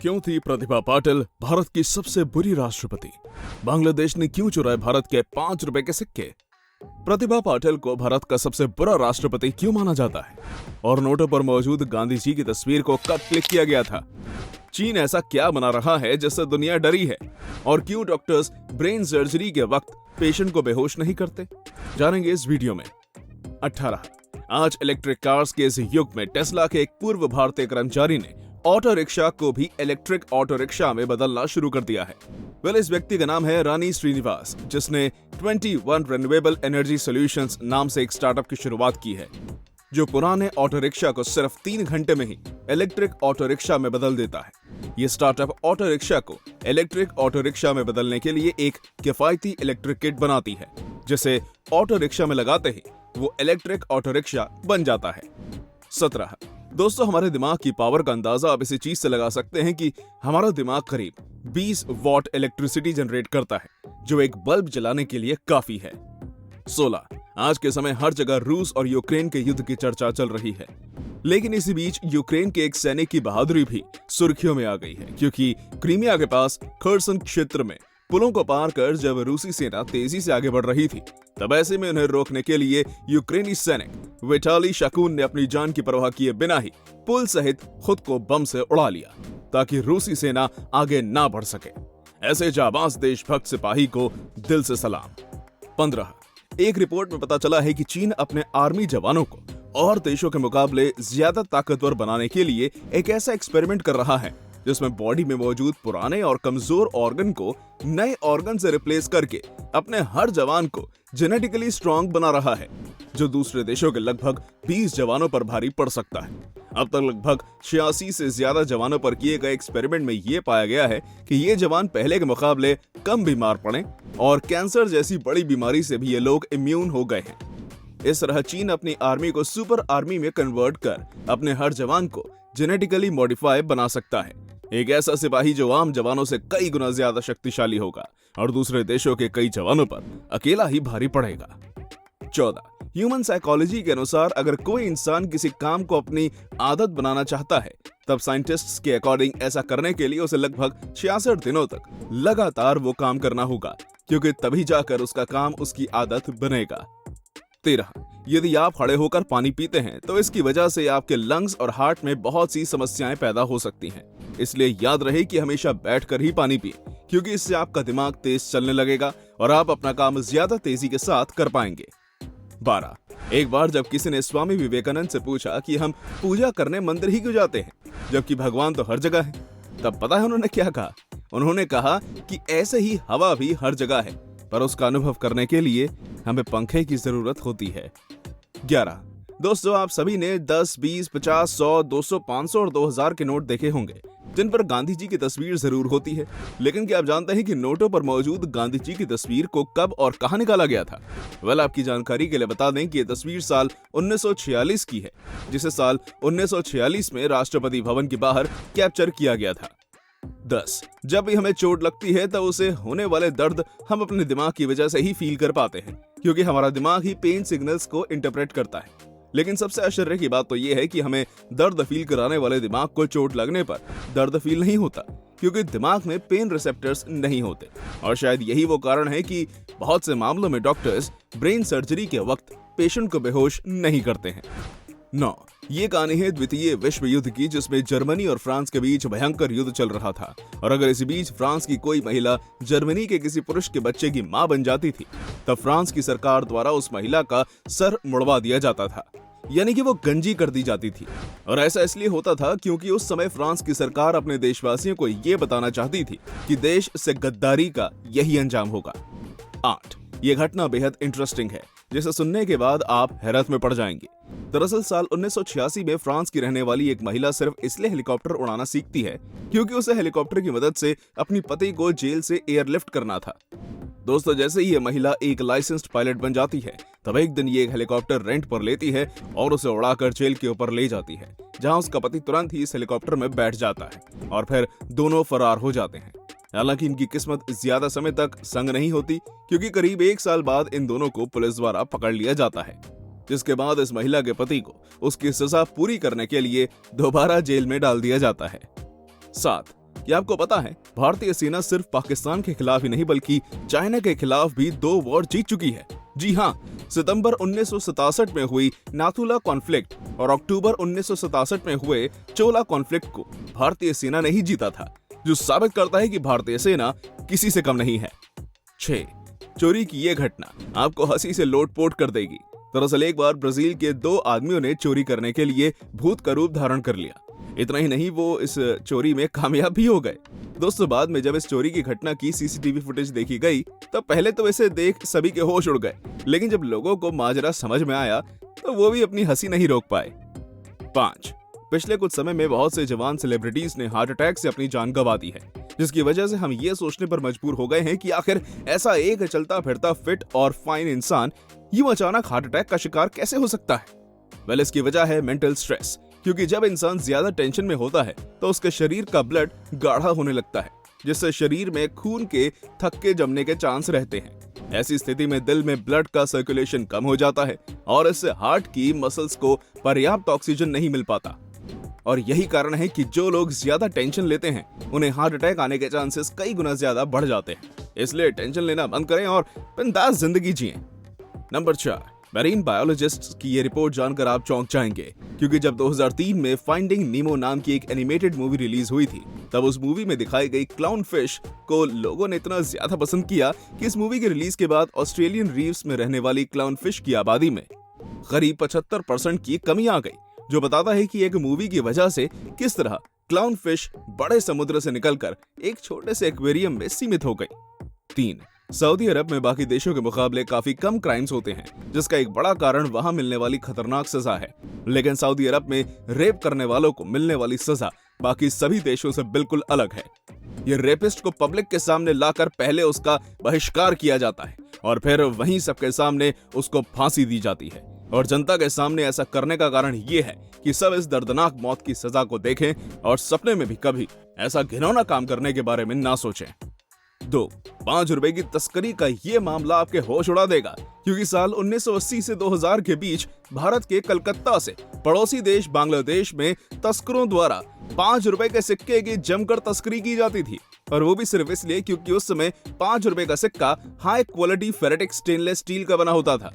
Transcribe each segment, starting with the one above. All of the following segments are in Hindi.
क्यों थी प्रतिभा पाटिल भारत की सबसे बुरी राष्ट्रपति? बांग्लादेश ने क्यों चुराए भारत के 5 रुपए के सिक्के? प्रतिभा पाटिल को भारत का सबसे बुरा राष्ट्रपति क्यों माना जाता है? और नोटों पर मौजूद गांधी जी की तस्वीर को कब क्लिक किया गया था? चीन ऐसा क्या बना रहा है जिससे दुनिया डरी है? और क्यों डॉक्टर्स ब्रेन सर्जरी के वक्त पेशेंट को बेहोश नहीं करते? जानेंगे इस वीडियो में। 18 आज इलेक्ट्रिक कार्स के इस युग में टेस्ला के एक पूर्व भारतीय कर्मचारी ने ऑटो रिक्शा को भी इलेक्ट्रिक ऑटो रिक्शा में बदलना शुरू कर दिया है। इस व्यक्ति का नाम है रानी श्रीनिवास, जिसने 21 रिन्यूएबल एनर्जी सॉल्यूशंस नाम से एक स्टार्टअप की शुरुआत की है, जो पुराने ऑटो रिक्शा को सिर्फ 3 घंटे में ही इलेक्ट्रिक ऑटो रिक्शा में बदल देता है। ये स्टार्टअप ऑटो रिक्शा को इलेक्ट्रिक ऑटो रिक्शा में बदलने के लिए एक किफायती इलेक्ट्रिक किट बनाती है, जिसे ऑटो रिक्शा में लगाते ही वो इलेक्ट्रिक ऑटो रिक्शा बन जाता है। 17 दोस्तों, हमारे दिमाग की पावर का अंदाजा आप इसी चीज से लगा सकते हैं कि हमारा दिमाग करीब 20 वॉट इलेक्ट्रिसिटी जनरेट करता है, जो एक बल्ब जलाने के लिए काफी है। 16 आज के समय हर जगह रूस और यूक्रेन के युद्ध की चर्चा चल रही है, लेकिन इसी बीच यूक्रेन के एक सैनिक की बहादुरी भी सुर्खियों में आ गई है, क्योंकि क्रीमिया के पास खर्सन क्षेत्र में पुलों को पार कर जब रूसी सेना तेजी से आगे बढ़ रही थी, तब ऐसे में उन्हें रोकने के लिए यूक्रेनी सैनिक विटाली शाकुन ने अपनी जान की परवाह किए बिना ही पुल सहित खुद को बम से उड़ा लिया, ताकि रूसी सेना आगे ना बढ़ सके। ऐसे जाबाज देशभक्त सिपाही को दिल से सलाम। 15 एक रिपोर्ट में पता चला है कि चीन अपने आर्मी जवानों को और देशों के मुकाबले ज्यादा ताकतवर बनाने के लिए एक ऐसा एक्सपेरिमेंट कर रहा है, जिसमें बॉडी में मौजूद पुराने और कमजोर ऑर्गन को नए ऑर्गन से रिप्लेस करके अपने हर जवान को जेनेटिकली स्ट्रांग बना रहा है, जो दूसरे देशों के लगभग 20 जवानों पर भारी पड़ सकता है। अब तक लगभग 86 से ज्यादा जवानों पर किए गए एक्सपेरिमेंट में ये पाया गया है कि ये जवान पहले के मुकाबले कम बीमार पड़े और कैंसर जैसी बड़ी बीमारी से भी ये लोग इम्यून हो गए हैं। इस तरह चीन अपनी आर्मी को सुपर आर्मी में कन्वर्ट कर अपने हर जवान को जेनेटिकली मॉडिफाई बना सकता है। एक ऐसा सिपाही जो आम जवानों से कई गुना ज्यादा शक्तिशाली होगा और दूसरे देशों के कई जवानों पर अकेला ही भारी पड़ेगा। 14 ह्यूमन साइकोलॉजी के अनुसार अगर कोई इंसान किसी काम को अपनी आदत बनाना चाहता है, तब साइंटिस्ट्स के अकॉर्डिंग ऐसा करने के लिए उसे लगभग 66 दिनों तक लगातार वो काम करना होगा, क्योंकि तभी जाकर उसका काम उसकी आदत बनेगा। 13 यदि आप खड़े होकर पानी पीते हैं तो इसकी वजह से आपके लंग्स और हार्ट में बहुत सी समस्याएं पैदा हो सकती हैं। इसलिए याद रहे कि हमेशा बैठकर ही पानी पिए, क्योंकि इससे आपका दिमाग तेज चलने लगेगा और आप अपना काम ज्यादा तेजी के साथ कर पाएंगे। 12 एक बार जब किसी ने स्वामी विवेकानंद से पूछा कि हम पूजा करने मंदिर ही क्यों जाते हैं, जबकि भगवान तो हर जगह है, तब पता है उन्होंने क्या कहा? उन्होंने कहा कि ऐसे ही हवा भी हर जगह है, पर उसका अनुभव करने के लिए हमें पंखे की जरूरत होती है। 11 दोस्तों, आप सभी ने 10, 20, 50, 100, 200, 500 और 2000 के नोट देखे होंगे, जिन पर गांधी जी की तस्वीर जरूर होती है, लेकिन क्या आप जानते हैं कि नोटों पर मौजूद गांधी जी की तस्वीर को कब और कहां निकाला गया था? आपकी जानकारी के लिए बता दें कि यह तस्वीर साल 1946 की है, जिसे साल 1946 में राष्ट्रपति भवन के बाहर कैप्चर किया गया था। 10 जब भी हमें चोट लगती है तब उसे होने वाले दर्द हम अपने दिमाग की वजह से ही फील कर पाते हैं, क्योंकि हमारा दिमाग ही पेन सिग्नल्स को इंटरप्रेट करता है। लेकिन सबसे आश्चर्य की बात तो यह है कि हमें दर्द फील कराने वाले दिमाग को चोट लगने पर दर्द फील नहीं होता, क्योंकि दिमाग में पेन रिसेप्टर्स नहीं होते। और शायद यही वो कारण है कि बहुत से मामलों में डॉक्टर्स ब्रेन सर्जरी के वक्त पेशेंट को बेहोश नहीं करते हैं। 9 ये कहानी है द्वितीय विश्व युद्ध की, जिसमें जर्मनी और फ्रांस के बीच भयंकर युद्ध चल रहा था, और अगर इसी बीच फ्रांस की कोई महिला जर्मनी के किसी पुरुष के बच्चे की मां बन जाती थी, तब फ्रांस की सरकार द्वारा उस महिला का सर मुड़वा दिया जाता था, यानी कि वो गंजी कर दी जाती थी। और ऐसा इसलिए होता था क्योंकि उस समय फ्रांस की सरकार अपने देशवासियों को ये बताना चाहती थी कि देश से गद्दारी का यही अंजाम होगा। 8 ये घटना बेहद इंटरेस्टिंग है, जिसे सुनने के बाद आप हैरत में पड़ जाएंगे। दरअसल साल 1986 में फ्रांस की रहने वाली एक महिला सिर्फ इसलिए हेलीकॉप्टर उड़ाना सीखती है क्योंकि उसे हेलीकॉप्टर की मदद से अपनी पति को जेल से एयरलिफ्ट करना था। दोस्तों, जैसे ही ये महिला एक लाइसेंस्ड पायलट बन जाती है, तब एक दिन ये एक हेलीकॉप्टर रेंट पर लेती है और उसे उड़ाकर जेल के ऊपर ले जाती है, जहां उसका पति तुरंत ही इस हेलीकॉप्टर में बैठ जाता है और फिर दोनों फरार हो जाते हैं। हालांकि इनकी किस्मत ज्यादा समय तक संग नहीं होती, क्योंकि करीब 1 साल बाद इन दोनों को पुलिस द्वारा पकड़ लिया जाता है, जिसके बाद इस महिला के पति को उसकी सजा पूरी करने के लिए दोबारा जेल में डाल दिया जाता है। 7 क्या आपको पता है भारतीय सेना सिर्फ पाकिस्तान के खिलाफ ही नहीं बल्कि चाइना के खिलाफ भी 2 वॉर जीत चुकी है। जी हाँ, सितंबर 1967 में हुई नाथुला कॉन्फ्लिक्ट और अक्टूबर 1967 में हुए चोला कॉन्फ्लिक्ट को भारतीय सेना ने ही जीता था, जो साबित करता है कि भारतीय सेना किसी से कम नहीं है। 6. चोरी की ये घटना आपको हंसी से लोटपोट कर देगी। दरअसल एक बार ब्राजील के 2 आदमियों ने चोरी करने के लिए भूत का रूप धारण कर लिया। इतना ही नहीं, वो इस चोरी में कामयाब भी हो गए। दोस्तों, बाद में जब इस चोरी की घटना की सीसीटीवी फुटेज देखी गई तब पहले तो इसे देख सभी के होश उड़ गए, लेकिन जब लोगों को माजरा समझ में आया तो वो भी अपनी हंसी नहीं रोक पाए। 5. पिछले कुछ समय में बहुत से जवान सेलिब्रिटीज ने हार्ट अटैक से अपनी जान गंवा दी है, जिसकी वजह से हम ये सोचने पर मजबूर हो गए हैं कि आखिर ऐसा एक चलता फिरता फिट और फाइन इंसान यूं अचानक हार्ट अटैक का शिकार कैसे हो सकता है। वेल, इसकी वजह है मेंटल स्ट्रेस, क्योंकि जब इंसान ज्यादा टेंशन में होता है तो उसके शरीर का ब्लड गाढ़ा होने लगता है, जिससे शरीर में खून के थक्के जमने के चांस रहते हैं। ऐसी स्थिति में दिल में ब्लड का सर्कुलेशन कम हो जाता है और इससे हार्ट की मसल्स को पर्याप्त ऑक्सीजन नहीं मिल पाता। और यही कारण है कि जो लोग ज्यादा टेंशन लेते हैं उन्हें हार्ट अटैक आने के चांसेस कई गुना ज्यादा बढ़ जाते हैं। इसलिए टेंशन लेना बंद करें और बिंदास जिंदगी जिएं। नंबर 4. मैरीन बायोलॉजिस्ट्स की ये रिपोर्ट जानकर आप चौंक जाएंगे, क्योंकि जब 2003 में फाइंडिंग नीमो नाम की एक एनिमेटेड मूवी रिलीज हुई थी, तब उस मूवी में दिखाई गई क्लाउन फिश को लोगों ने इतना ज्यादा पसंद किया कि इस मूवी के रिलीज के बाद ऑस्ट्रेलियन रीफ्स में रहने वाली क्लाउन फिश की आबादी में करीब 75% की कमी आ गई, जो बताता है कि एक मूवी की वजह से किस तरह क्लाउन फिश बड़े समुद्र से निकलकर एक छोटे से एक्वेरियम में सीमित हो गई। 3. सऊदी अरब में बाकी देशों के मुकाबले काफी कम क्राइम्स होते हैं, जिसका एक बड़ा कारण वहां मिलने वाली खतरनाक सजा है। लेकिन सऊदी अरब में रेप करने वालों को मिलने वाली सजा बाकी सभी देशों से बिल्कुल अलग है। ये रेपिस्ट को पब्लिक के सामने लाकर पहले उसका बहिष्कार किया जाता है और फिर वहीं सबके सामने उसको फांसी दी जाती है। और जनता के सामने ऐसा करने का कारण ये है कि सब इस दर्दनाक मौत की सजा को देखें और सपने में भी कभी ऐसा घिनौना काम करने के बारे में ना सोचें। 2. 5 रुपए की तस्करी का ये मामला आपके होश उड़ा देगा, क्योंकि साल 1980 से 2000 के बीच भारत के कलकत्ता से पड़ोसी देश बांग्लादेश में तस्करों द्वारा 5 रुपए के सिक्के की जमकर तस्करी की जाती थी, और वो भी सिर्फ इसलिए क्योंकि उस समय 5 रुपए का सिक्का high quality ferritic stainless steel का बना होता था,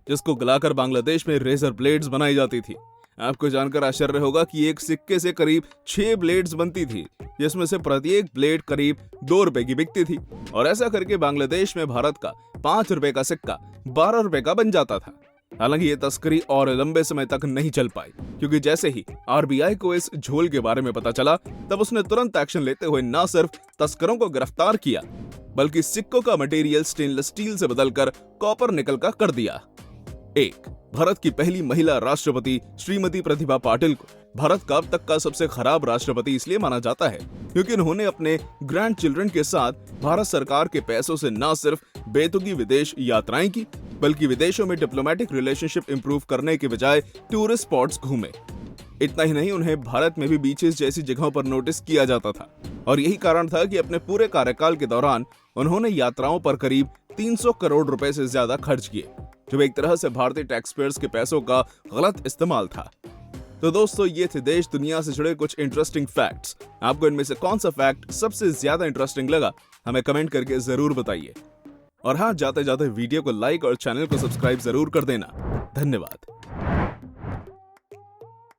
जिसको गलाकर बांग्लादेश में रेजर ब्लेड्स बनाई जाती थी। आपको जानकर आश्चर्य होगा कि एक सिक्के से करीब 6 ब्लेड्स बनती थी, जिसमें से प्रत्येक ब्लेड करीब 2 रुपए की बिकती थी। और ऐसा करके बांग्लादेश में भारत का 5 रुपए का सिक्का 12 रुपए का बन जाता था। हालांकि ये तस्करी और लंबे समय तक नहीं चल पाई, क्योंकि जैसे ही आरबीआई को इस झोल के बारे में पता चला, तब उसने तुरंत एक्शन लेते हुए न सिर्फ तस्करों को गिरफ्तार किया, बल्कि सिक्कों का मटेरियल स्टेनलेस स्टील से बदलकर कॉपर निकल का कर दिया। 1. भारत की पहली महिला राष्ट्रपति श्रीमती प्रतिभा पाटिल को भारत का अब तक का सबसे खराब राष्ट्रपति इसलिए माना जाता है क्योंकि उन्होंने अपने ग्रैंड चिल्ड्रन के साथ भारत सरकार के पैसों से न सिर्फ बेतुकी विदेश यात्राएं की, बल्कि विदेशों में डिप्लोमेटिक रिलेशनशिप इंप्रूव करने के बजाय टूरिस्ट स्पॉट्स घूमे। इतना ही नहीं, उन्हें भारत में भी बीचेस जैसी जगहों पर नोटिस किया जाता था, और यही कारण था कि अपने पूरे कार्यकाल के दौरान उन्होंने यात्राओं पर करीब 300 करोड़ रुपए से ज्यादा खर्च किए, जो एक तरह से भारतीय टैक्स पेयर्स के पैसों का गलत इस्तेमाल था। तो दोस्तों, ये थे देश दुनिया से जुड़े कुछ इंटरेस्टिंग फैक्ट्स। आपको इनमें से कौन सा फैक्ट सबसे ज्यादा इंटरेस्टिंग लगा, हमें कमेंट करके जरूर बताइए। और हाँ, जाते जाते वीडियो को लाइक और चैनल को सब्सक्राइब जरूर कर देना। धन्यवाद।